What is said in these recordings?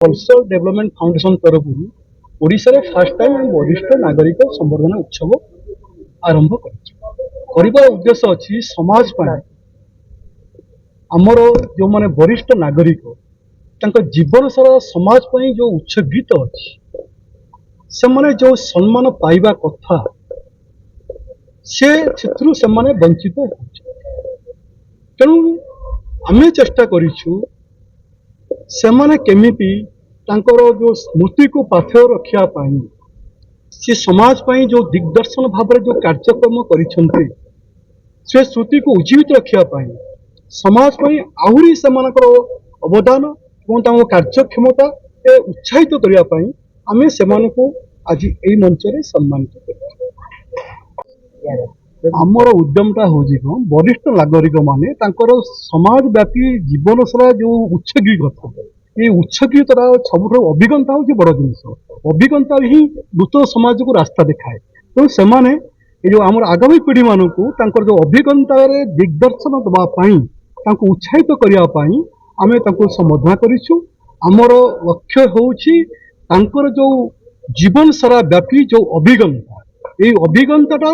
cultural development foundation तरफ ओडिशा रे first time वरिष्ठ नागरिक संवर्धना उत्सव आरंभ कर उद्देश्य अच्छी समाज आमर जो माने वरिष्ठ नागरिक जीवन सारा समाज जो उत्सर्गित अच्छी से माने जो सम्मान पाइबा कथा से वंचित तेणु आम चेष्टा करिछु सेमाने केमिति तांकर जो स्मृति को पाथेय रखिया पाई से समाज पाई जो दिग्दर्शन भाव जो कार्यक्रम करिसेंते से स्मृति को उज्जीवित रखिया पाई समाज पाई आहुरी सेमानकर अवदान एवं तांको कार्यक्षमता ए उत्साहित करिया पाई आमे सेमानको आज एई मंच रे सम्मानित करिया आमर उद्यमटा होजी कोन वरिष्ठ नागरिक माने तांकर समाज व्यापी जीवन सारा जो उत्सर्गीकता ये उत्सर्गीकता सब अभिज्ञता हूँ बड़ जिनस अभिज्ञता ही नूतन समाज को रास्ता देखाए तो सेमाने ये जो आमर आगामी पीढ़ी मानू जो अभिज्ञता दिग्दर्शन देवाई उत्साहित करने आम संबोधना करूँ आमर लक्ष्य हूँ जो जीवन सारा व्यापी जो अभिज्ञता ये अभिज्ञता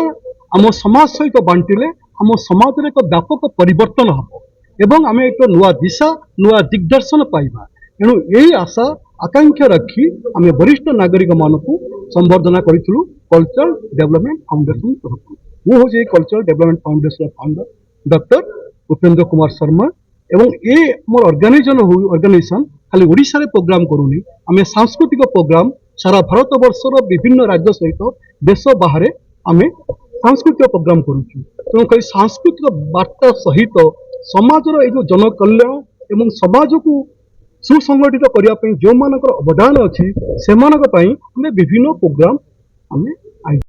आम समाज सहित बांटिले आम समाज एक व्यापक परिवर्तन हम एवं आम एक नुआ दिशा नुआ दिग्दर्शन पाइबा तेणु यही आशा आकांक्षा रखी आम वरिष्ठ नागरिक मानक संबर्धना करूँ कल्चरल डेवलपमेंट फाउंडेशन तरफ मुझे cultural development foundation founder doctor Upendra Kumar Sharma एवं ये मोर ऑर्गेनाइजेशन खाली ओडिशा रे प्रोग्राम करूनी आम सांस्कृतिक प्रोग्राम सारा भारत वर्षर विभिन्न राज्य सहित देश बाहर आम सांस्कृतिक प्रोग्राम करुचु तेणु कहीं सांस्कृतिक वार्ता सहित समाजर ये जो जनकल्याण एवं समाज को सुसंगठित करने जो मानकर अवदान अच्छी से विभिन्न प्रोग्राम आम